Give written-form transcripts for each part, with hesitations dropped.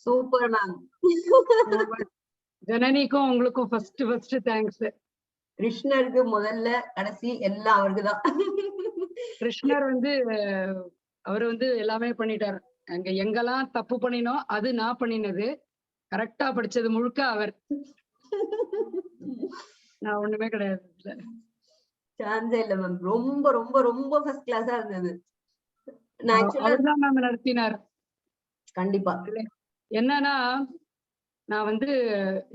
Super ma'am. ஜனனிக்கும் உங்களுக்கும் first thanks. கிருஷ்ணருக்கு முதல்ல கடைசி எல்லாம் அவருக்குதான். கிருஷ்ணர் அவர் எல்லாமே பண்ணிட்டாரு. அங்க எங்கெல்லாம் தப்பு பண்ணினோம் அது நான் பண்ணினது, கரெக்டா படிச்சது முழுக்க அவர். நான் ஒண்ணுமே கிடையாது. சான்ஸே இல்ல மேம். ரொம்ப ரொம்ப ரொம்ப ஃபர்ஸ்ட் கிளாஸா இருந்தது. அவர்தான் மேம் நடத்தினார். கண்டிப்பா. என்னன்னா நான்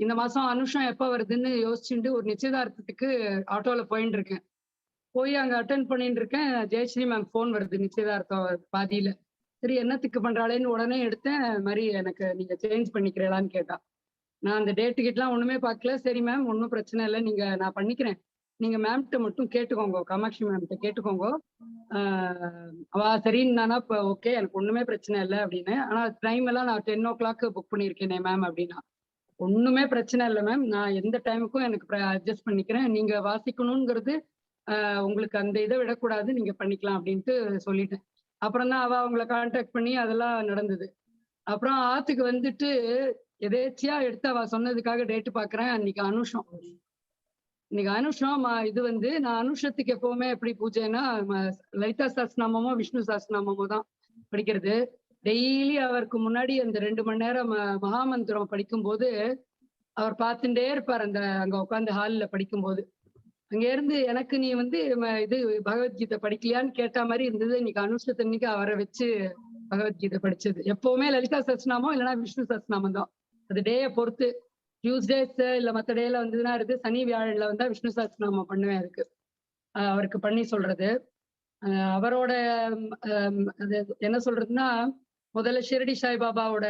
இந்த மாசம் அனுஷம் எப்ப வருதுன்னு யோசிச்சுட்டு ஒரு நிச்சயதார்த்தத்துக்கு ஆட்டோல போயிட்டு இருக்கேன். போய் அங்க அட்டென்ட் பண்ணிட்டு இருக்கேன். ஜெயஸ்ரீ மேம் போன் வருது நிச்சயதார்த்தம் பாதியில. சரி என்னத்துக்கு பண்றாளேன்னு உடனே எடுத்தேன். மாதிரி எனக்கு நீங்க சேஞ்ச் பண்ணிக்கிறீங்களான்னு கேட்டா. நான் அந்த டேட்டு கிட்டலாம் ஒண்ணுமே பார்க்கல. சரி மேம் ஒன்றும் பிரச்சனை இல்லை, நான் பண்ணிக்கிறேன், நீங்க மேம்கிட்ட மட்டும் கேட்டுக்கோங்க, காமாட்சி மேம்கிட்ட கேட்டுக்கோங்க. அவ சரின்னு நானா இப்போ ஓகே எனக்கு ஒண்ணுமே பிரச்சனை இல்லை அப்படின்னு. ஆனா டைம் எல்லாம் நான் 10 o'clock புக் பண்ணியிருக்கேனே மேம் அப்படின்னா. ஒண்ணுமே பிரச்சனை இல்லை மேம், நான் எந்த டைமுக்கும் எனக்கு அட்ஜஸ்ட் பண்ணிக்கிறேன், நீங்க வாசிக்கணுங்கிறது உங்களுக்கு அந்த இதை விடக்கூடாது, நீங்க பண்ணிக்கலாம் அப்படின்ட்டு சொல்லிட்டேன். அப்புறம் தான் அவங்கள கான்டாக்ட் பண்ணி அதெல்லாம் நடந்தது. அப்புறம் ஆத்துக்கு எதேச்சியா எடுத்து அவ சொன்னதுக்காக டேட்டு பாக்குறேன். இன்னைக்கு அனுஷம் நான் அனுஷத்துக்கு எப்பவுமே எப்படி பூஜைன்னா லலிதா சாஸ்திரநாமமோ விஷ்ணு சாஸ்திரநாமமோ தான் படிக்கிறது. டெய்லி அவருக்கு முன்னாடி அந்த 2 மணி நேரம் மகாமந்திரம் படிக்கும்போது அவர் பார்த்துட்டே இருப்பார். அங்க உட்காந்து ஹாலில் படிக்கும்போது அங்க இருந்து எனக்கு நீ இது பகவத்கீதை படிக்கலையான்னு கேட்ட மாதிரி இருந்தது. இன்னைக்கு அனுஷத்தன்னைக்கு அவரை வச்சு பகவத்கீதை படிச்சது. எப்பவுமே லலிதா சஸ்நாமம் இல்லைன்னா விஷ்ணு சஸ்நாமம் தான். அது டேயை பொறுத்து டியூஸ்டேஸ் இல்ல மற்ற டேல இருக்கு. சனி வியாழன்ல விஷ்ணு சஸ்நாமம் பண்ணுவேன். அதுக்கு அவருக்கு பண்ணி சொல்றது. அவரோட அது என்ன சொல்றதுன்னா முதல்ல ஷிரடி சாய்பாபாவோட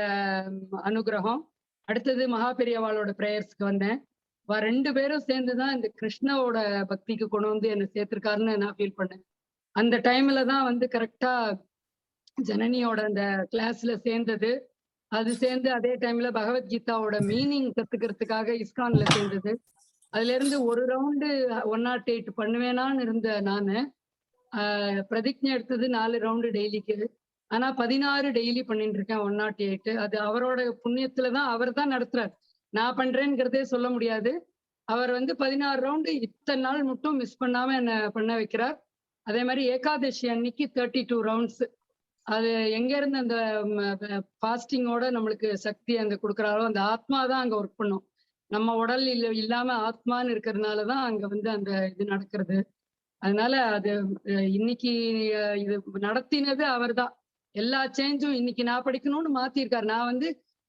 அனுகிரகம், அடுத்தது மகாபெரியவாளோட பிரேயர்ஸ்க்கு வந்தேன். 2 பேரும் சேர்ந்துதான் இந்த கிருஷ்ணவோட பக்திக்கு கொண்டு என்னை சேர்த்திருக்காருன்னு நான் ஃபீல் பண்ணேன். அந்த டைம்ல தான் கரெக்டா ஜனனியோட அந்த கிளாஸ்ல சேர்ந்தது. அது சேர்ந்து அதே டைம்ல பகவத்கீதாவோட மீனிங் கத்துக்கிறதுக்காக இஸ்கான்ல சேர்ந்தது. அதுல இருந்து ஒரு ரவுண்டு 108 பண்ணுவேனான்னு இருந்த நானு பிரதிஜை எடுத்தது 4 ரவுண்டு டெய்லிக்கு. ஆனா 16 டெய்லி பண்ணிட்டு இருக்கேன் 108. அது அவரோட புண்ணியத்துலதான், அவர் தான் நடத்துறாரு, நான் பண்றேங்கிறதே சொல்ல முடியாது. அவர் 16 ரவுண்டு இத்தனை நாள் மட்டும் மிஸ் பண்ணாம என்ன பண்ண வைக்கிறார். அதே மாதிரி ஏகாதசி அன்னைக்கு 32 ரவுண்ட்ஸ். அது எங்க இருந்து அந்த ஃபாஸ்டிங்கோட நம்மளுக்கு சக்தி அங்க கொடுக்குறாரோ அந்த ஆத்மா தான் அங்க ஒர்க் பண்ணும். நம்ம உடல் இல்லாம ஆத்மான்னு இருக்கிறதுனாலதான் அங்க அந்த இது நடக்கிறது. அதனால அது இன்னைக்கு இது நடத்தினது அவர் தான். எல்லா சேஞ்சும் இன்னைக்கு நான் படிக்கணும்னு மாத்திருக்காரு. நான்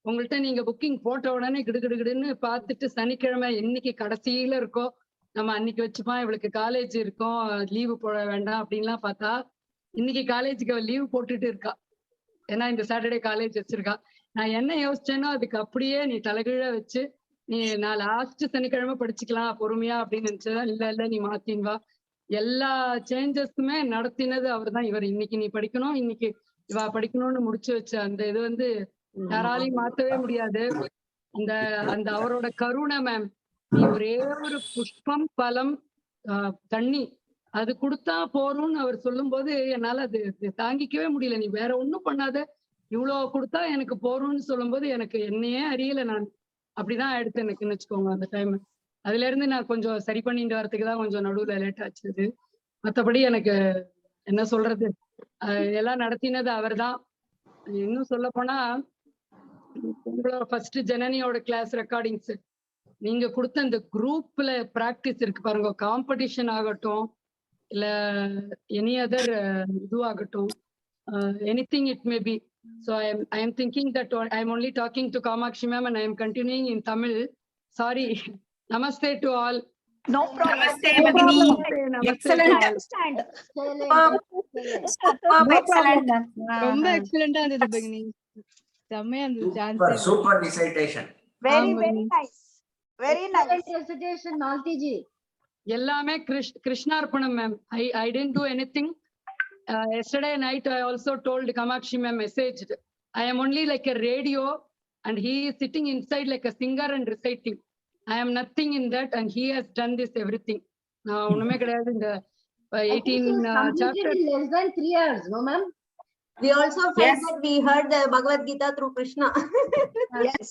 உங்கள்கிட்ட நீங்க புக்கிங் போட்ட உடனே கிடுகிடுன்னு பார்த்துட்டு சனிக்கிழமை இன்னைக்கு கடைசியில இருக்கோ நம்ம அன்னைக்கு வச்சுப்பான், இவளுக்கு காலேஜ் இருக்கும் லீவு போட வேண்டாம் அப்படின்லாம் பார்த்தா இன்னைக்கு காலேஜுக்கு அவள் லீவ் போட்டுட்டு இருக்கா. ஏன்னா இந்த சாட்டர்டே காலேஜ் வச்சிருக்கா. நான் என்ன யோசிச்சேனோ அதுக்கு அப்படியே நீ தலைகீழ வச்சு நான் லாஸ்ட் சனிக்கிழமை படிச்சுக்கலாம் பொறுமையா அப்படின்னு நினைச்சதா. இல்ல நீ மாத்தின் வா. எல்லா சேஞ்சஸுமே நடத்தினது அவர் தான். இவர் இன்னைக்கு நீ படிக்கணும், இன்னைக்கு இவா படிக்கணும்னு முடிச்சு வச்ச அந்த இது யாராலையும் மாத்தவே முடியாது. அந்த அவரோட கருணை மேம். நீ ஒரே ஒரு புஷ்பம் பலம் தண்ணி அது கொடுத்தா போறோம்னு அவர் சொல்லும் போது என்னால அது தாங்கிக்கவே முடியல. நீ வேற ஒண்ணும் பண்ணாத, இவ்வளவு கொடுத்தா எனக்கு போறோம்னு சொல்லும் போது எனக்கு என்னையே அறியல. நான் அப்படிதான் எடுத்து எனக்குன்னு வச்சுக்கோங்க அந்த டைம். அதுல இருந்து நான் கொஞ்சம் சரி பண்ணிட்டு வரதுக்கு தான் கொஞ்சம் நடுவுல லேட் ஆச்சு. மற்றபடி எனக்கு என்ன சொல்றது, எல்லாம் நடத்தினது அவர் தான். இன்னும் சொல்ல போனா உங்களோட ஃபர்ஸ்ட் ஜனனியோட கிளாஸ் ரெக்கார்டிங்ஸ் நீங்க கொடுத்த அந்த குரூப்ல பிராக்டிஸ் இருக்கு பாருங்க, காம்படிஷன் ஆகட்டும் இல்ல எனி அதர் இதுவாகட்டும், anything it may be. So I am thinking that I am only talking to Kamakshi ma'am and I am continuing in Tamil. Sorry. Namaste to all. No problem. Namaste, Bhagini. Excellent. Understand. Superb, excellent. ரொம்ப எக்ஸலென்ட்டா இருந்தது பகினி. செமையா இருந்தது. Super recitation. Very nice. Very nice recitation Maltiji. எல்லாமே கிருஷ்ணார்ப்பணம் ma'am. I didn't do anything. Yesterday night I also told Kamakshi ma'am messaged. I am only like a radio and he is sitting inside like a singer and reciting. I am nothing in that and he has done this everything. நான் ஒண்ணுமே கிடையாது. இந்த 18 chapters less than 3 hours, no ma'am? We also felt Yes. that we heard the Bhagavad Gita through Krishna.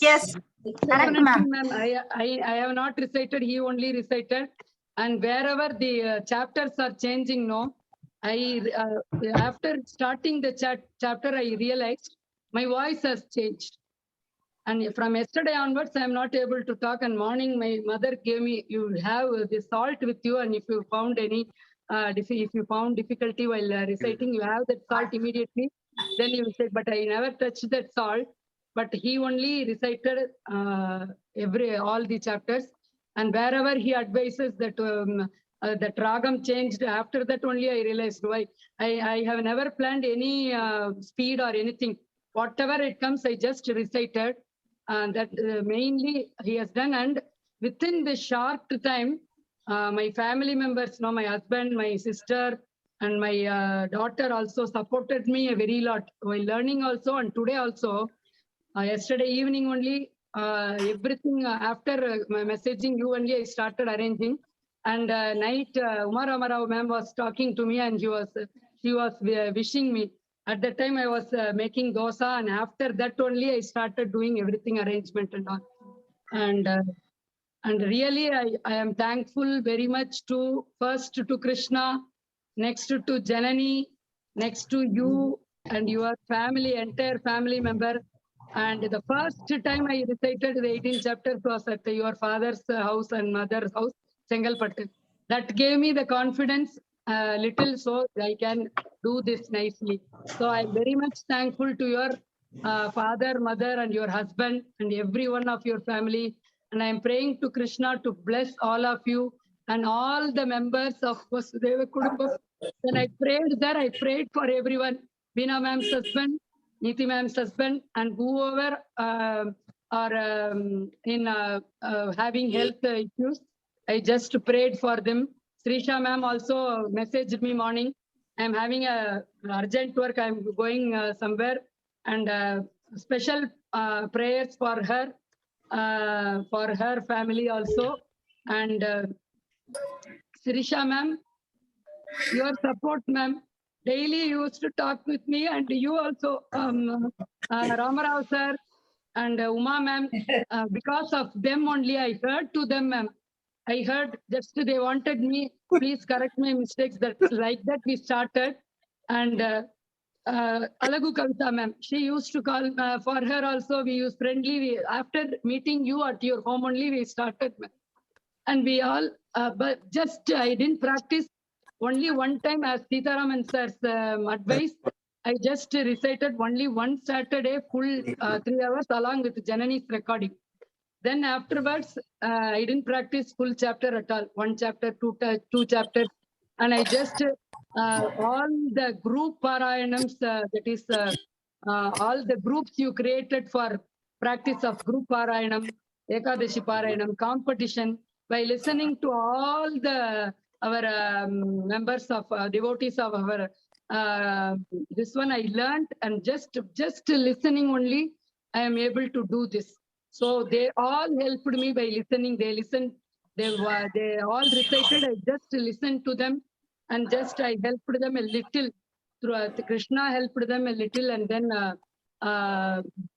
Yes. Correct, Definitely, ma'am. ma'am. I have not recited. He only recited, and wherever the chapters are changing, no, after starting the chapter, I realized my voice has changed. And from yesterday onwards, I am not able to talk. And morning, my mother gave me, you have the salt with you, and if you found any, if you found difficulty while reciting, you have that salt immediately. Then you said, but I never touched that salt. But he only recited all the chapters, and wherever he advises that that ragam changed. After that only I realized why I have never planned any speed or anything. Whatever it comes, I just recited. And that mainly he has done, and within the short time, my family members, my husband, my sister, and my daughter also supported me a very lot while learning also, and today also. Yesterday evening only, everything after messaging you only, I started arranging. And night, Uma Ramarao ma'am was talking to me, and she was wishing me. At that time, I was making dosa, and after that only, I started doing everything arrangement and all. And really, I am thankful very much to first to Krishna, next to Janani, next to you and your family, entire family member. And the first time I recited the 18 chapters was at your father's house and mother's house, Chengalpattu. That gave me the confidence little so I can do this nicely. So I'm very much thankful to your father, mother, and your husband, and every one of your family. And I'm praying to Krishna to bless all of you and all the members of Vasudeva Kudumbam. When I prayed there, I prayed for everyone. Veena ma'am's husband, Niti ma'am's husband, and whoever are in having health issues, I just prayed for them. Srisha ma'am also messaged me morning. I'm having a urgent work. I'm going somewhere, and special prayers for her family also. And Sirisha ma'am, your support, ma'am. Daily you used to talk with me, and you also, Ramarao sir and Uma ma'am. Because of them only, I heard to them, ma'am. I heard just they wanted me, please correct my mistakes. That like that we started. And Alagu Kavita ma'am, she used to call for her also. We use friendly. After meeting you at your home only, we started, ma'am. And we all, but just I didn't practice. Only one time, as Sitaraman sir's advice, I just recited only one Saturday, full 3 hours, along with Janani's recording. Then afterwards, I didn't practice full chapter at all. One chapter, two chapters. And I just, all the group parayanams, that is, all the groups you created for practice of group parayanam, Ekadashi parayanam, competition, by listening to all our members of devotees of our, this one I learned, and just listening only, I am able to do this. So they all helped me by listening. They listened. They all recited. I just listened to them, and just I helped them a little. Through Krishna helped them a little, and then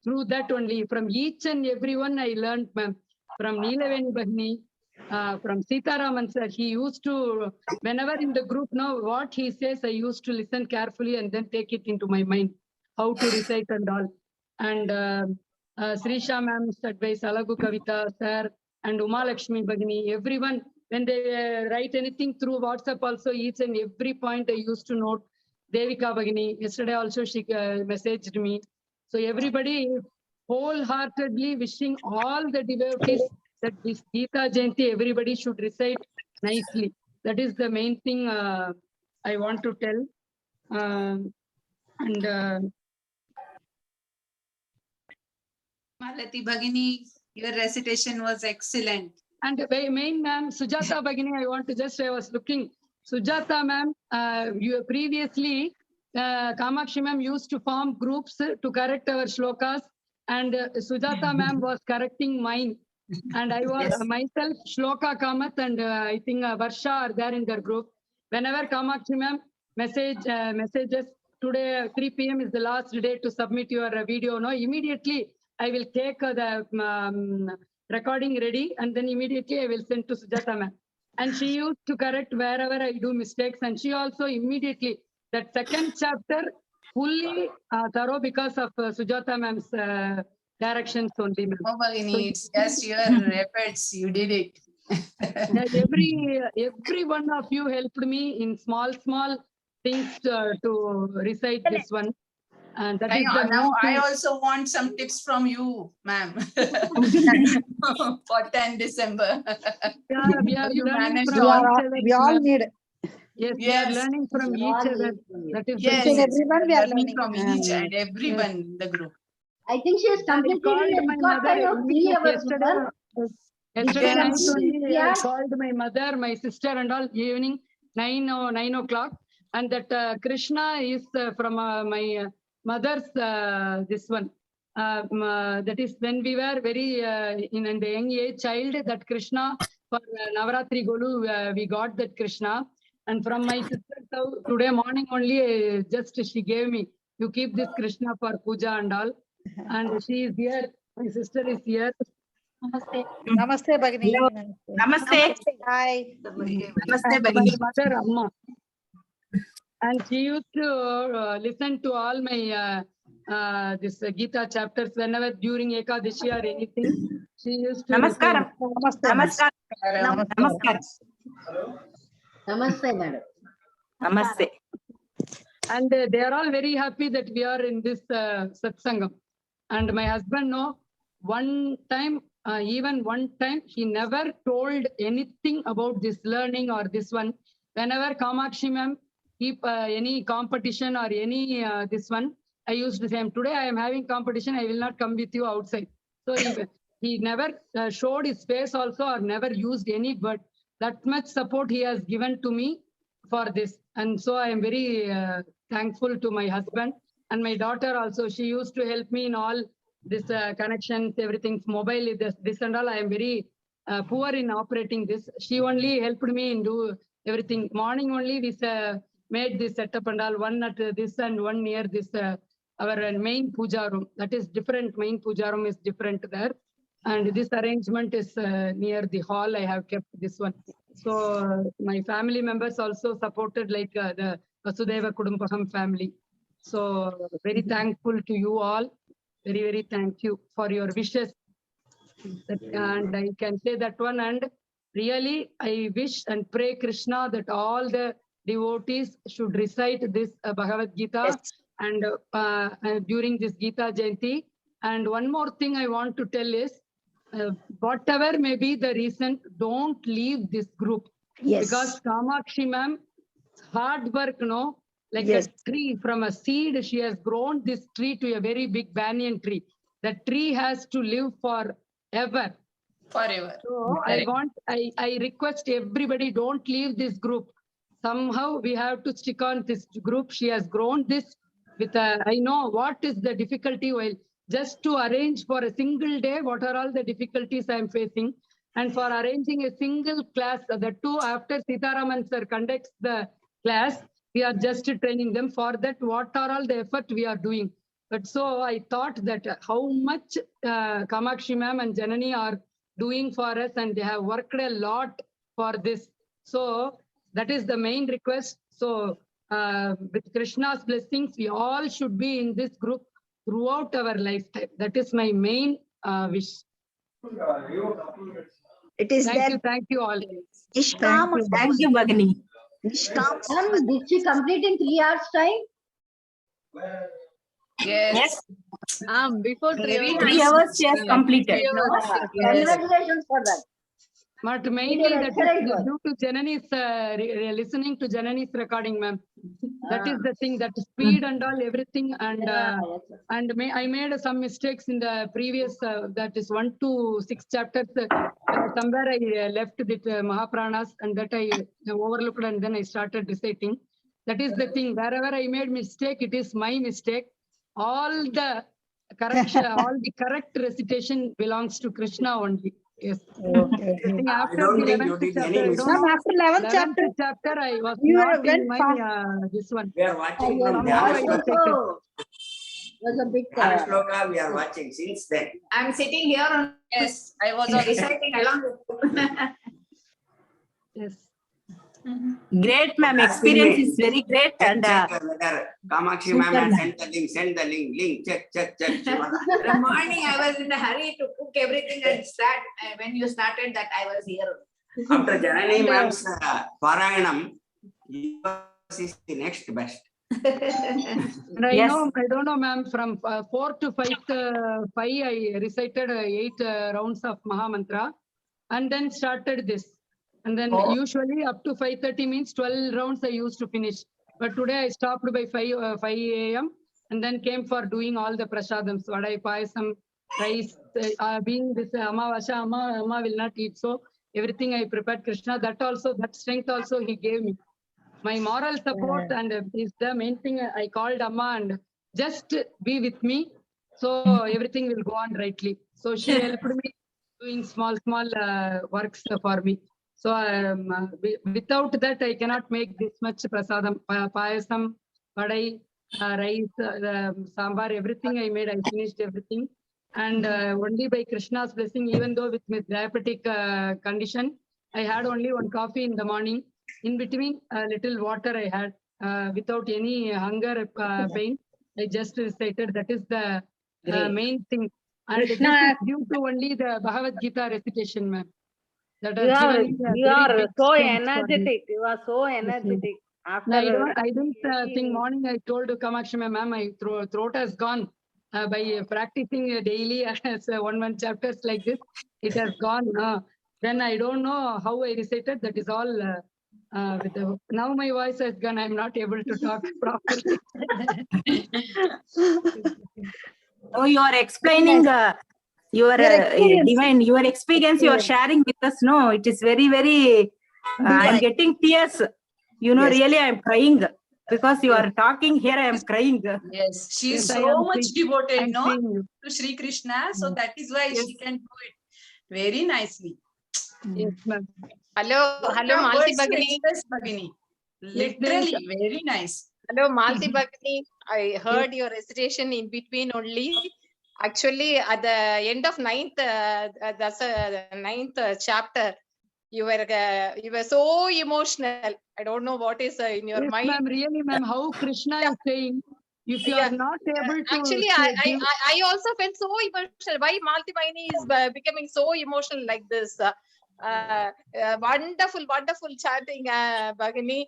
through that only, from each and everyone I learned, ma'am. From Neelaveni Bahini, from Sitaraman sir, he used to, whenever in the group, now what he says, I used to listen carefully and then take it into my mind, how to recite and all. And Srisha ma'am's advice, Alagu Kavita sir, and Uma Lakshmi Bhagini, everyone, when they write anything through WhatsApp also, each and every point I used to note. Devika Bhagini, yesterday also she messaged me. So everybody wholeheartedly wishing all the devotees that this Gita Jayanti, everybody should recite nicely. That is the main thing I want to tell. Malati Bhagini, your recitation was excellent. And main ma'am, Sujata Bhagini, I was looking. Sujata ma'am, you previously, Kamakshi ma'am used to form groups to correct our shlokas, and Sujata ma'am was correcting mine. And I was myself, Shloka Kamath, and I think Varsha are there in their group. Whenever Kamakshi ma'am messages today 3 p.m. is the last day to submit your video. No, immediately I will take the recording ready, and then immediately I will send to Sujata ma'am. And she used to correct wherever I do mistakes, and she also immediately, that second chapter fully thorough because of Sujata ma'am's directions only, ma'am. Oh, Bhagini, it's just your efforts. You did it. Every one of you helped me in small things to recite this one, and that is the Now main I thing. also want some tips from you, ma'am. For 10 December. Yeah, we are You learning managed from all. each other. We all ma'am. need. Yes, we are Yes. learning from each other. That is Yes, the thing. everyone we are learning from learning. each and everyone in the group. I think she has I completed called in a my record mother time of 3 hours. yesterday night Yes. only. I Yes. called my mother, my sister, and all evening 9 o'clock. And that Krishna is from my mother's this one. That is when we were very in the young age child, that Krishna for Navaratri Golu, we got that Krishna. And from my sister today morning only, just she gave me, you keep this Krishna for puja and all. And she is here, my sister is here. Namaste, Bhagini. Namaste. Hi. Namaste, And my Bhagini. mother, Amma. And she used to listen to all my this Gita chapters whenever during Ekadashi or anything. She used to Namaskaram. Namaste. Namaskaram. Namaste, madam. Namaste. and they are all very happy that we are in this satsangam. And my husband, no, even one time, he never told anything about this learning or this one. Whenever Kamakshi ma'am keep any competition or any this one, I used to say, today I am having competition, I will not come with you outside. So he never showed his face also, or never used any, but that much support he has given to me for this. And so I am very thankful to my husband. And my daughter also, she used to help me in all this connections, everything, mobile, this and all. I am very poor in operating this. She only helped me in do everything. Morning only we made this setup and all, one at this and one near this, our main puja room. That is different, main puja room is different there. And this arrangement is near the hall. I have kept this one. So my family members also supported, like the Vasudeva Kudumbakam family. So very thankful to you all. Very, very thank you for your wishes. And I can say that one. And really, I wish and pray Krishna that all the devotees should recite this Bhagavad Gita and during this Gita Jayanti. And one more thing I want to tell is, whatever may be the reason, don't leave this group. Yes. Because Kamakshi ma'am, hard work, no? Like Yes. a tree, from a seed, she has grown this tree to a very big banyan tree. The tree has to live forever. Forever. So I request everybody, don't leave this group. Somehow we have to stick on this group. She has grown this with I know what is the difficulty, while just to arrange for a single day, what are all the difficulties I am facing. And for arranging a single class, the two after Sitaraman sir conducts the class, we are just training them. For that, what are all the effort we are doing. But so I thought that how much Kamakshi ma'am and Janani are doing for us, and they have worked a lot for this. So that is the main request. So with Krishna's blessings, we all should be in this group throughout our lifetime. That is my main wish. It is Thank you all. Nishkam. Thank you, Bhagini. Nishkam. Did she complete in 3 hours time? Yes. Before 3 Very hours. 3 hours she has completed. 3 No? hours. Congratulations for that. But mainly that excellent is work. due to Janani's listening to Janani's recording, ma'am. That is the thing, that speed and all, everything. And I made some mistakes in the previous, that is 1 to 6 chapters. Somewhere I left the Mahapranas, and that I overlooked, and then I started reciting. That is the thing. Wherever I made mistake, it is my mistake. All the correction, all the correct recitation belongs to Krishna only. Yes. Okay. I think after don't the think you 11th did chapter, any I don't mistake. know. After 11th chapter, chapter, I was You not went in my fast. this one. We are watching from Somehow Dhyana I Shloka. detected. Was a bit. Dhyana Shloka we are watching since then. I'm sitting here on, yes, I was reciting along with you. Yes. Great, ma'am. Experience is very great. And Check whether Kamakshi ma'am has sent the link, check. The morning I was in a hurry to cook everything and start. When you started that, I was here. After Janani ma'am's Parayanam, yours is the next best. And I don't know, ma'am, from 4 to 5, I recited 8 rounds of Mahamantra and then started this. And then usually up to 5:30 means 12 rounds I used to finish. But today I stopped by 5 a.m. and then came for doing all the prasadams, vadai, payasam, rice, being this Amavasya, Amma will not eat. So everything I prepared Krishna, that strength also he gave me. My moral support and is the main thing. I called Amma and just be with me. So everything will go on rightly. So she helped me doing small works for me. So without that, I cannot make this much prasadam, payasam, vadai, rice, sambar, everything I made. I finished everything. And only by Krishna's blessing, even though with my diabetic condition, I had only 1 coffee in the morning. In between, a little water I had without any hunger, pain. I just recited. That is the main thing. And this is due to only the Bhagavad Gita recitation, ma'am. That has given me a You very are big so strength for me. energetic. You are so energetic. After No, I didn't think morning. I told Kamakshi ma'am, my throat has gone by practicing daily as 1 chapters like this. It has gone. Then I don't know how I recited. That is all. Now my voice has gone. I'm not able to talk properly. oh, you are explaining your experience you are sharing with us. No, it is very, very, I'm getting tears. You know, really, I'm crying because you are talking here. I am crying. Yes, she is Yes, I so am much seeing- devoted, I'm no, seeing you. to Sri Krishna. So that is why she can do it very nicely. Yes, ma'am. Hello, Your Malti words to Bhagini. express, Bhagini. Literally, very nice. Hello, Malti Bhagini. I heard your recitation in between only. Actually, at the end of 9th, that's 9th chapter, you were so emotional. I don't know what is in your Yes, mind. ma'am. Really, ma'am. How Krishna is saying, if you are not able to Actually, I also felt so emotional. Why Malti Bhagini is becoming so emotional like this? Wonderful chanting, Bhagini.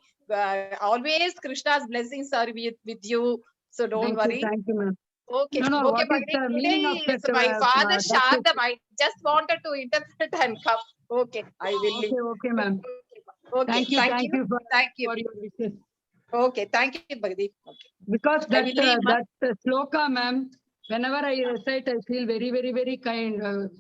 Always Krishna's blessings are with you. So don't worry. Thank you, ma'am. Okay, No, okay, what is Bhagini. the meaning of Today is that, my father that Shardam. I just wanted to interpret and come. Okay, I will leave. Okay, ma'am. Okay, Thank you for your wishes. Okay, thank you, Bhagini. Okay. Because I will leave, that sloka, ma'am, whenever I recite, I feel very, very, very kind.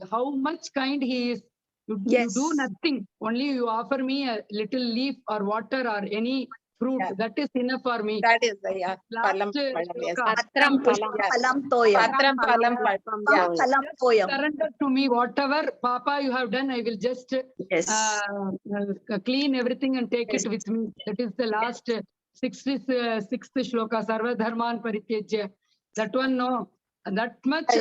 How much kind he is. You do nothing. Only you offer me a little leaf or water or any fruit. Yeah. That is enough for me. That is the Last yes. sloka. Patram palam toyam. Patram palam yeah. Palam toyam. Surrender to me whatever, Papa, you have done. I will just clean everything and take it with me. That is the last 66th shloka, Sarva Dharman Parityajya. That one, no, that much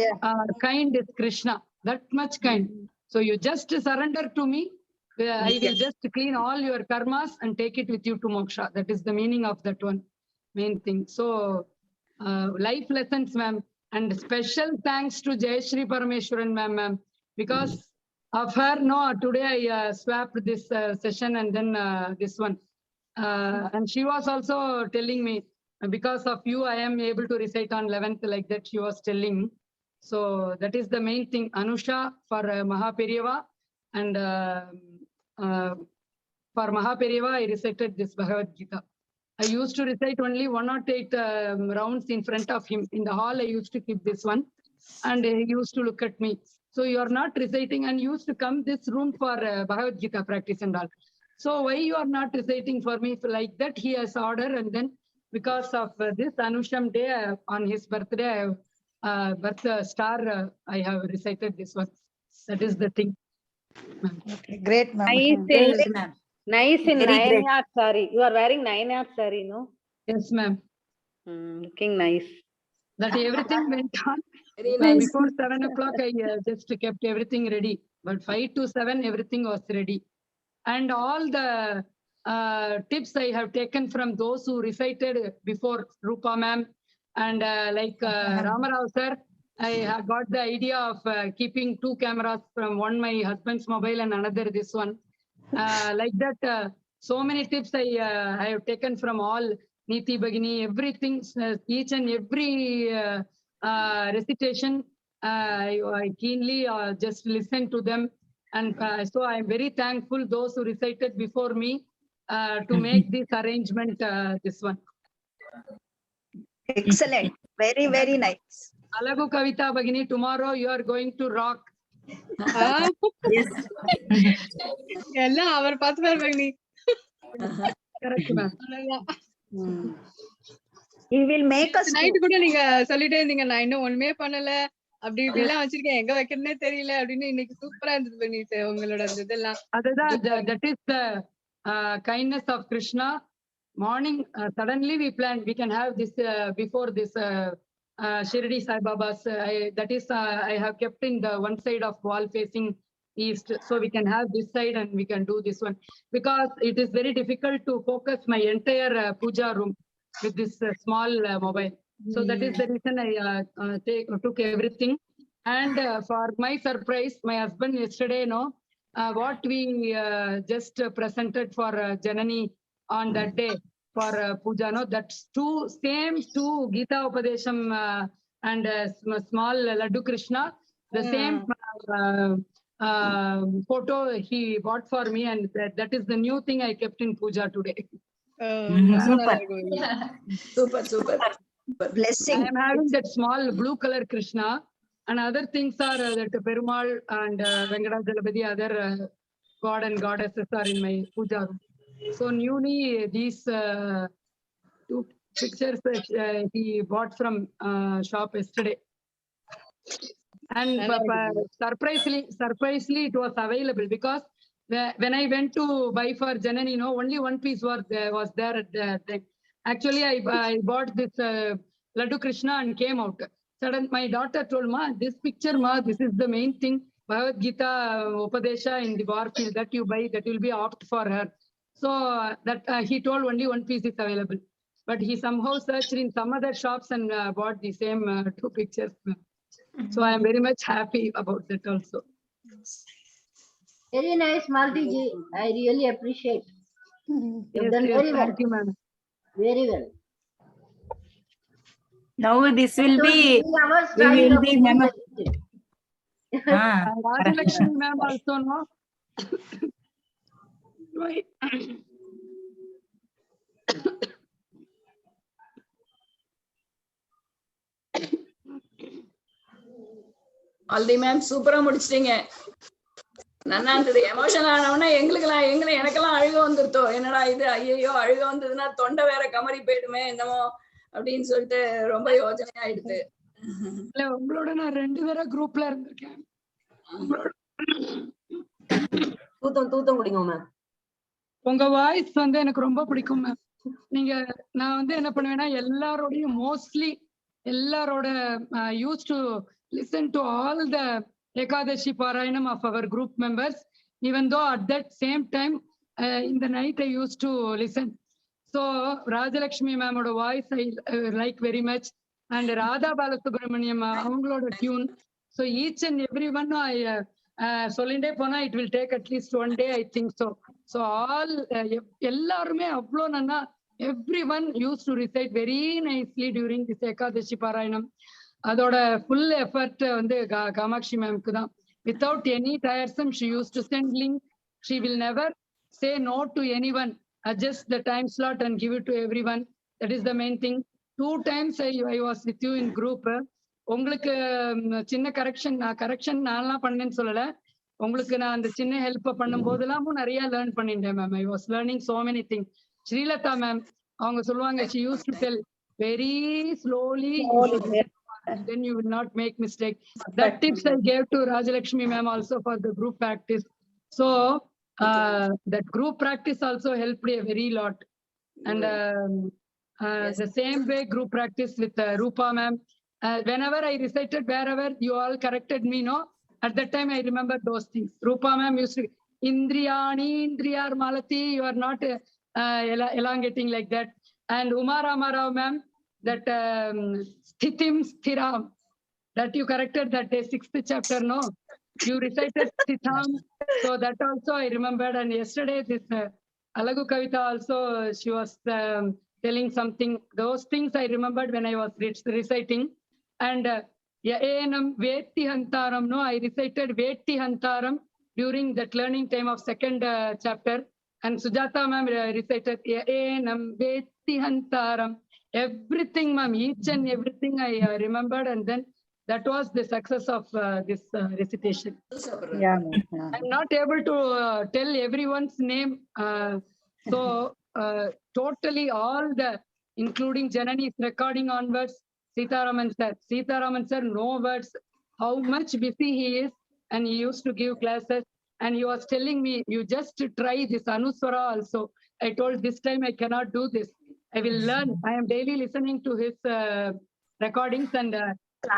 kind is Krishna. That much kind. So you just surrender to me. I will just clean all your karmas and take it with you to moksha. That is the meaning of that one, main thing. So life lessons, ma'am. And special thanks to Jayashree Parameshwaran, ma'am, because of her, no, today I swapped this session and then this one. And she was also telling me, because of you, I am able to recite on 11th like that, she was telling. So that is the main thing. Anusha for Mahaperiyava, and for Mahaperiyava, I recited this Bhagavad Gita. I used to recite only 108 rounds in front of him. In the hall, I used to keep this one. And he used to look at me. So you are not reciting and used to come this room for Bhagavad Gita practice and all. So why you are not reciting for me? Like that, he has order. And then because of this Anusham day, on his birthday, birth star, I have recited this one. That is the thing. Okay, great, ma'am. Nice Great, in, ma'am. nice in Very 9 great. yard saree. You are wearing 9 yard saree, no? Yes, ma'am. Looking nice. That everything went on. Very nice. Before 7 o'clock, I just kept everything ready. But 5 to 7, everything was ready. And all the tips I have taken from those who recited before Rupa ma'am and like Ramarao sir, I have got the idea of keeping 2 cameras, from one my husband's mobile and another this one. Like that, so many tips I have taken from all Niti Bhagini, everything, each and every recitation. I keenly just listen to them. And so I am very thankful those who recited before me to make this arrangement, this one. Excellent. Very, very nice. Alagu Kavita Bhagini, tomorrow you are going to rock. Yes. எல்லாம் அவர் பார்த்துப்பாரு பகினி. Correct, ma'am. He will make us. Night கூட நீங்க சொல்லிட்டே இருந்தீங்க, நான் இன்னும் ஒண்ணுமே பண்ணல, அப்படி இப்படி எல்லாம் வச்சிருக்கேன், எங்க வைக்கிறதுனே தெரியல அப்படின்னு. இன்னைக்கு சூப்பரா இருந்தது பண்ணிட்டு உங்களோட அந்த இதெல்லாம். அதுதான், that is the kindness of Krishna. Morning, suddenly we planned we can have this before this Shirdi Sai Baba's. That is, I have kept in the one side of wall facing east, so we can have this side and we can do this one, because it is very difficult to focus my entire puja room with this small mobile. So that is the reason I took everything. And for my surprise, my husband yesterday, what we just presented for Janani on that day for puja, that's same two Gita Upadesham and small Laddu Krishna, the same photo he bought for me, and that is the new thing I kept in puja today. ரொம்ப Super, super. Blessing. I am having that small blue color Krishna, and other things are that Perumal and Venkadajalapati, other god and goddesses are in my puja room. So newly these 2 pictures he bought from shop yesterday. And surprisingly it was available, because when I went to buy for Janani, only one piece was there at the time. Actually, I bought this Laddu Krishna and came out. Suddenly, my daughter told, "Ma, this picture, Ma, this is the main thing. Bhagavad Gita Upadesha in the war field that you buy, that will be opt for her." So that he told only one piece is available. But he somehow searched in some other shops and bought the same 2 pictures. So I am very much happy about that also. Very nice, Malti ji. I really appreciate. You've done very well. Thank you, ma'am. Very well. Now this will be, we will be Rajalakshmi ma'am also, no? Right. All the ma'am சூப்பரா முடிச்சிட்டீங்க. நல்லா இருந்தது. Emotional ஆனவொன்னே எனக்கெல்லாம் அழுக வந்துருத்தோ, என்னடா இது, ஐயோ அழுக வந்ததுன்னா தொண்டை வேற கமறி போயிடுமே என்னமோ அப்படின்னு சொல்லிட்டு ரொம்ப யோசனை ஆயிடுது. உங்களோட நான் 2 தடவை குரூப்ல இருந்திருக்கேன். தூத்தம் குடிங்க மேம். உங்க வாய்ஸ் எனக்கு ரொம்ப பிடிக்கும் மேம். நான் என்ன பண்ணுவேன்னா, எல்லாரோடையும் மோஸ்ட்லி எல்லாரோட use to listen to all the Ekadashi Parayanam of our group members, even though at that same time in the night I used to listen. So Rajalakshmi ma'am oda voice I like very much, and Radha Balasubramaniam avangaloda tune. So each and every one I solinde pona it will take at least 1 day, I think so. So all ellarume avlo nanna, everyone used to recite very nicely during this Ekadashi Parayanam. அதோட full effort Kamakshi மேம்க்கு தான். Without any tiresome, she used to send link. She will never say no to anyone. Adjust the time slot and give it to everyone. That is the main thing. 2 times I was with you in group. உங்களுக்கு சின்ன correction நான்லாம் பண்ணேன்னு சொல்லல. உங்களுக்கு நான் அந்த சின்ன help பண்ணும் போதெல்லாமும் நிறைய லேர்ன் பண்ணிட்டேன் ma'am. I was learning so many things. Srilatha ma'am அவங்க சொல்லுவாங்க, she used to tell very slowly, then you will not make mistake. That tips I gave to Rajalakshmi ma'am also for the group practice. So that group practice also helped a very lot. And Yes. the same way group practice with Rupa ma'am. Whenever I recited, wherever you all corrected me, no, at that time I remember those things. Rupa ma'am used to, Indriyani, Indriyar Malati, you are not elongating like that. And Uma Ramarao ma'am, that Sthitim Sthiram, that you corrected that day, 6th chapter, no? You recited Sthitham, so that also I remembered. And yesterday, this Alagu Kavita also, she was telling something. Those things I remembered when I was reciting. And Yaenam Veti Hantaram, no, I recited Veti Hantaram during that learning time of 2nd chapter. And Sujata ma'am recited Yaenam Veti Hantaram. Everything, ma'am, each and everything I remembered. And then that was the success of this recitation. Yeah, ma'am. Yeah. I'm not able to tell everyone's name. So totally all the, including Janani's recording onwards, Sitaraman sir, no words, how much busy he is, and he used to give classes. And he was telling me, you just try this Anuswara also. I told, this time I cannot do this. I will learn. I am daily listening to his recordings, and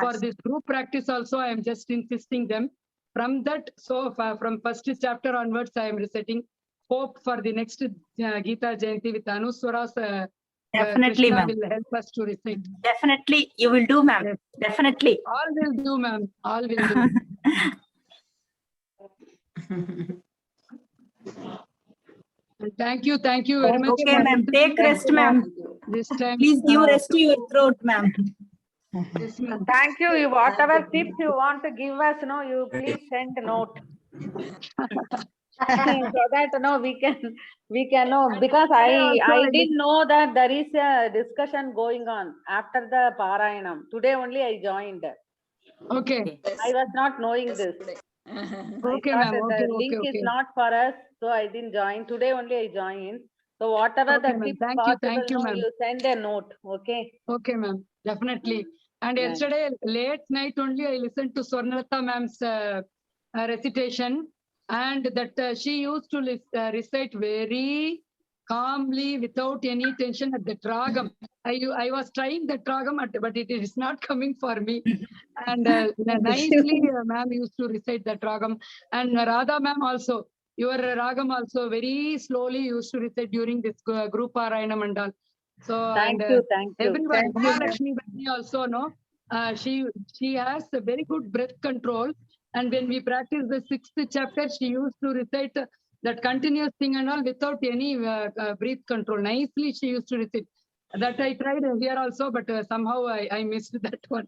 for this group practice also, I am just insisting them. From that, so from 1st chapter onwards, I am reciting. Hope for the next Gita Jayanti with Anuswaras. Definitely, Krishna ma'am. will help us to recite. Definitely, you will do, ma'am. Yes. Definitely. All will do, ma'am. All will do. Thank you very much. Okay, ma'am. Take rest, ma'am. This time, Please give rest to your throat, ma'am. yes, ma'am. Thank you. Whatever tips you want to give us, no, you please send a note. So that no, we can know, because I didn't know that there is a discussion going on after the Parayanam. Today only I joined. Okay. I was not knowing this. Okay, I ma'am. thought Okay, the link okay, is okay. not for us, so I didn't join. Today only I joined. So whatever Okay, the ma'am. tips Thank you, possible, no, ma'am. you send a note. Okay. Okay, ma'am. Definitely. And Yeah. yesterday, late night only, I listened to Swarnalata ma'am's recitation. And that she used to recite very calmly, without any tension at the ragam. I was trying the ragam, but it is not coming for me. And nicely, ma'am used to recite that ragam. And Radha ma'am also, your ragam also very slowly used to recite during this group Parayana Mandal. So, Thank and you. Thank you. everyone, Thank you. Mahalakshmi Bhani also, no, she has a very good breath control. And when we practice the 6th chapter, she used to recite that continuous thing and all without any breath control. Nicely, she used to recite. That I tried here also, but somehow I missed that one.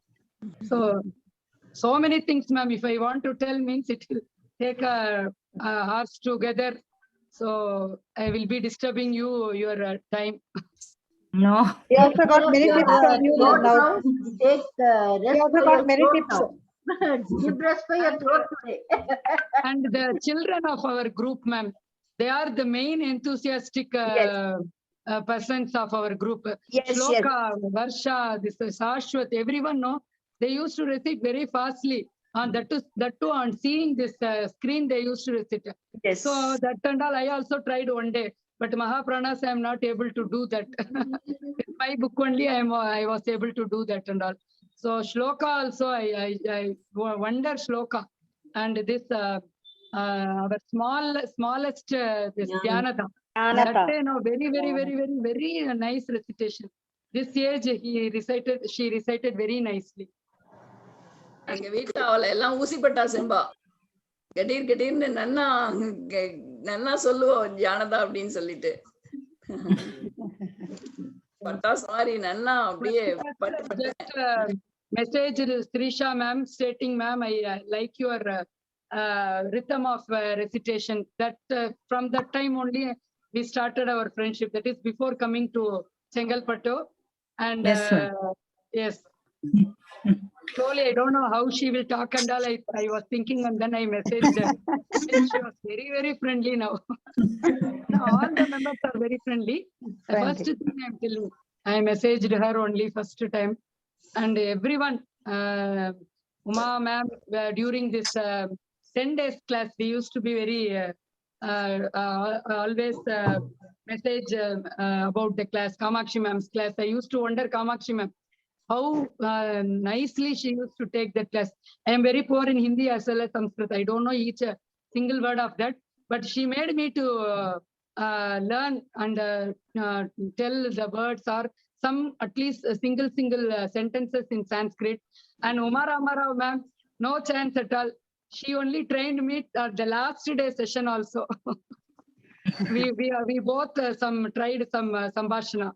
So many things, ma'am. If I want to tell, means it will take hours together. So I will be disturbing you, your time. No. We also got many tips from you Throat now. now. Take We rest also for got your many throat tips. now. Give rest for your throat today. And the children of our group, ma'am, they are the main enthusiastic persons of our group. Yes, Shloka, Varsha, this Sashwat, everyone, no, they used to recite very fastly. And that too on seeing this screen, they used to recite. Yes. So that and all, I also tried one day, but Mahapranas, I am not able to do that. With my book only, I was able to do that and all. So Shloka also, I wonder Shloka. And this our smallest this Dhyanata. That day, no, very nice recitation. This age she recited very nicely. எங்க வீட்டுல அவளை எல்லாம் ஊசி பட்டா செம்பா. திடீர்னு நன்னா சொல்லுவோம் ஜானதா அப்படின்னு சொல்லிட்டு. பட்டாசு மாதிரி நன்னா அப்படியே Just message Srisha ma'am stating, ma'am, I like your rhythm of recitation. That from that time only we started our friendship. That is before coming to Chengalpattu. And Yes, ma'am. yes. Slowly, I don't know how she will talk and all. I was thinking, and then I messaged her. She was very friendly now. Now, all the members are very friendly. The first thing I'm telling, I messaged her only first time. And everyone, Uma ma'am, during this 10 days class, we used to be very always message about the class, Kamakshi ma'am's class. I used to wonder, Kamakshi ma'am, how nicely she used to take that class. I am very poor in Hindi as well as Sanskrit. I don't know each single word of that, but she made me to learn and tell the words or some at least single sentences in Sanskrit. And Uma Rama ma'am, no chance at all. She only trained me at the last day session also. we both tried some Sambhashana.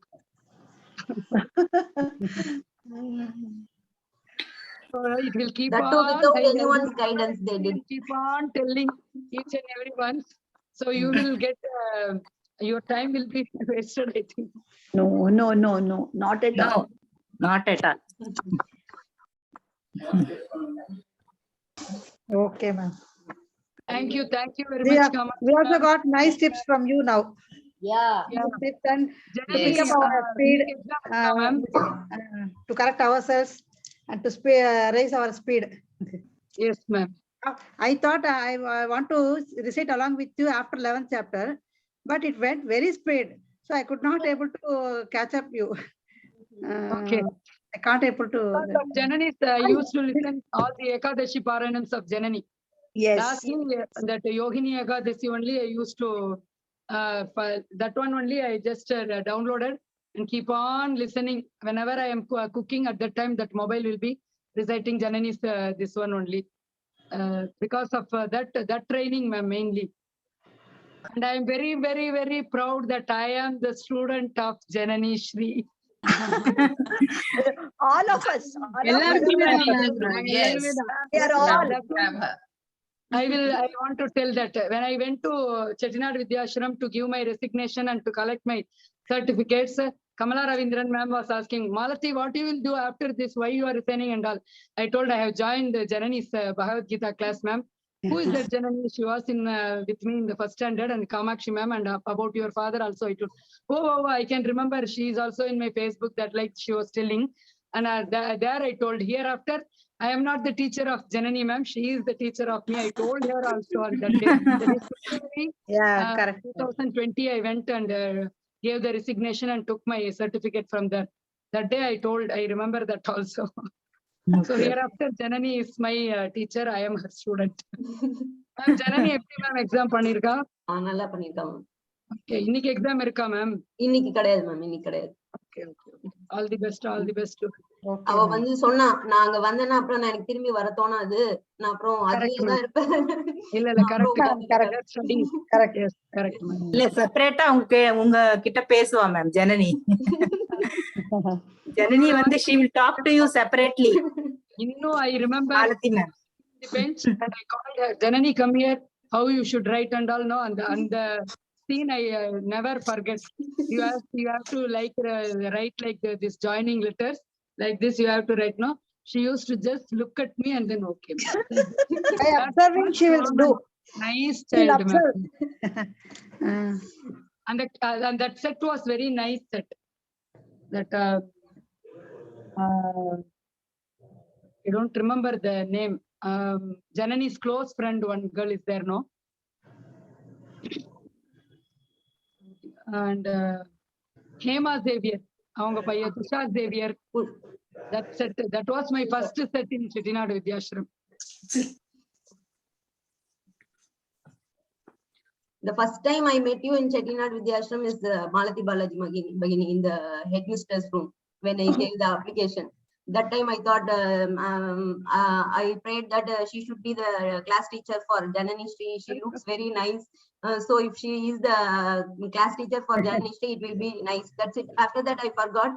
So it will keep That too on. without anyone's guidance, they did. Keep on telling each and everyone. So you will get, your time will be wasted, I think. No, not at all. Not at all. Okay, ma'am. Thank you very We much, we also got nice tips from you now. Yeah. Tips and to Yes. pick up our speed, to correct ourselves and to raise our speed. Yes, ma'am. I thought I want to recite along with you after 11th chapter, but it went very speed, so I could not able to catch up you. Okay. I can't able to. Janani used to listen all the Ekadashi Paranams of Janani. Yes. Lastly, that Yohini Ekadashi only I used to, that one only I just downloaded and keep on listening. Whenever I am cooking at that time, that mobile will be reciting Janani's this one only. Because of that training, ma'am, mainly. And I am very, very, very proud that I am the student of Janani Shri. All of us. Yes. We are all. I want to tell that when I went to Chettinad Vidyashram to give my resignation and to collect my certificates, Kamala Ravindran ma'am was asking, Malati, what you will do after this? Why you are resigning and all? I told I have joined Janani's Bhagavad Gita class, ma'am. Who is that Janani? She was in with me in the first standard, and Kamakshi ma'am, and about your father also I told. Oh, I can remember. She is also in my Facebook that like she was telling. And there I told, hereafter, I am not the teacher of Janani ma'am. She is the teacher of me. I told her also on that day. That is Yeah, correct. 2020, I went and gave the resignation and took my certificate from there. That day I told, I remember that also. So hereafter, Janani is my teacher. I am her student. Ma'am, Janani எப்படி ma'am exam பண்ணிருக்கா? நல்லா பண்ணிருக்கா ma'am. Okay, இன்னைக்கு exam இருக்கா ma'am? இன்னைக்கு கிடையாது ma'am, இன்னைக்கு கிடையாது. Okay. All the best, all the best. அவ வந்து சொன்னா, நான் அங்க வந்தேன்னா அப்புறம் நான் எனக்கு திரும்பி வர தோணாது, நான் அப்புறம் அதுலயே தான் இருப்பேன். இல்ல correct. Yes, correct ma'am. இல்ல செப்பரேட்டா உங்க கிட்ட பேசுவா மேம் ஜனனி. Janani வந்து she will talk to you separately. இன்னும் I remember Malati ma'am. the bench and I called her, Janani, come here, how you should write and all, no, and the scene I never forget. You have to like write like this joining letters, like this you have to write, no? She used to just look at me and then okay. By observing she will do. Nice child, ma'am. And that set was very nice set. That I don't remember the name. Janani's close friend, one girl is there, no? And Hema Xavier, avanga paiya Tushar Xavier. That was my first set in Chettinad Vidyashram. The first time I met you in Chettinad Vidyashram is Malati Balaji Bagini in the headmistress room when I gave the application. That time I thought I prayed that she should be the class teacher for Janani Shri. She looks very nice. So if she is the class teacher for Janani Shri, it will be nice. That's it. After that, I forgot.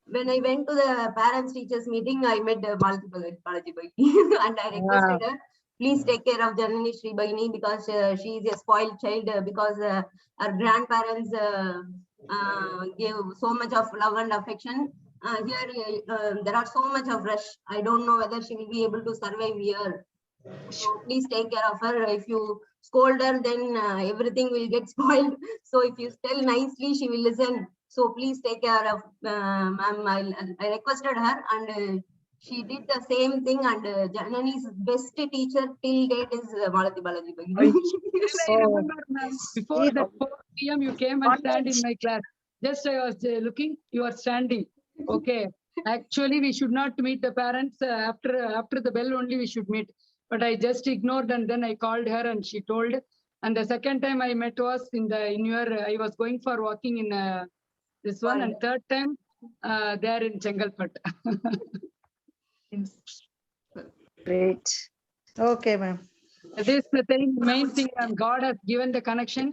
When I went to the parents teachers meeting, I met Malati Balaji Bagini and I requested her, please take care of Janani Shri Bagini because she is a spoiled child because her grandparents gave so much of love and affection. Here there are so much of rush. I don't know whether she will be able to survive here. So please take care of her. If you scold her, then everything will get spoiled. So if you tell nicely, she will listen. So please take care of ma'am. I requested her and she did the same thing, and Janani's best teacher till date is Malati Balaji Bhagini. I remember, ma'am, before that 4 p.m. you came and stand in my class. Just I was looking, you are standing. Okay. Actually, we should not meet the parents after the bell only we should meet. But I just ignored, and then I called her and she told. And the second time I met was I was going for walking in this one, and third time there in Chengalpet. Great. Okay, ma'am. This is the thing, main thing, and God has given the connection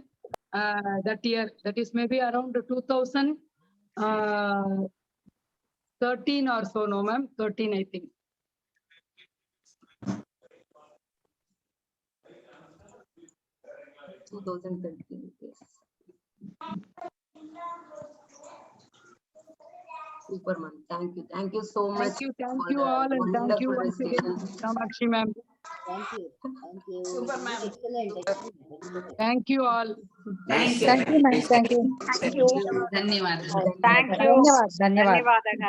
that year. That is maybe around 2013 or so, no ma'am, 13 I think. Super, ma'am. Thank you so much. Thank you all, and thank you once again, Kamakshi ma'am. Thank you. Super, ma'am. Excellent. Thank you all. Thank you. Thank you, ma'am. Thank you. Thank you. Thank you. ధన్యవాదాలు.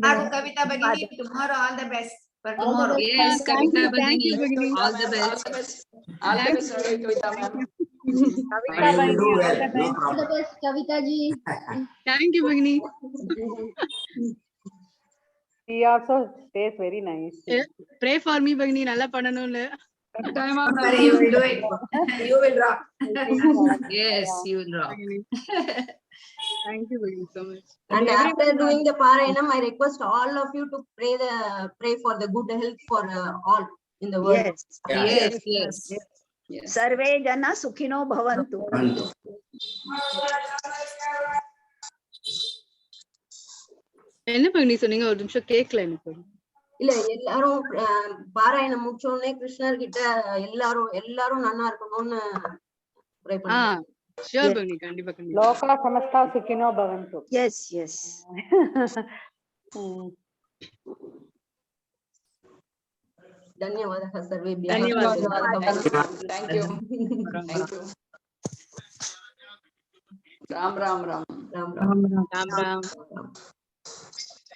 Nadu Kavita Bhagini, tomorrow all the best for tomorrow. Yes, Kavita Bhagini, all the best. All the best, Kavita ma'am. Kavita You will Bhagini, do all well, the no best. All the problem. best, Kavita ji. Thank you, Bhagini. She also stays very nice. Pray for me, Bhagini. நல்லா பண்ணணும்னு. Next time Don't I'm worry, you will do it. You will rock. Yes, you will rock. Thank you, Bhagini, so much. And after doing the Parayanam, I request all of you to pray for the good health for all in the world. Yes, yes. सर्वे जना सुखिनो भवन्तु. என்ன Bhagini சொன்னீங்க? ஒரு நிமிஷம் கேட்கல எனக்கு. இல்ல எல்லாரும் பாராயணம் முடிச்ச உடனே கிருஷ்ணர் கிட்ட எல்லாரும் நல்லா இருக்கணும்னு pray பண்ணுங்க. Sure, Bhagini, கண்டிப்பா கண்டிப்பா. லோகா சமஸ்தா சுகினோ பவந்து. Yes, yes. ధన్యవాదాः सर्वेभ्यः. Thank you. Ram Ram. Ram Ram. Ram Ram.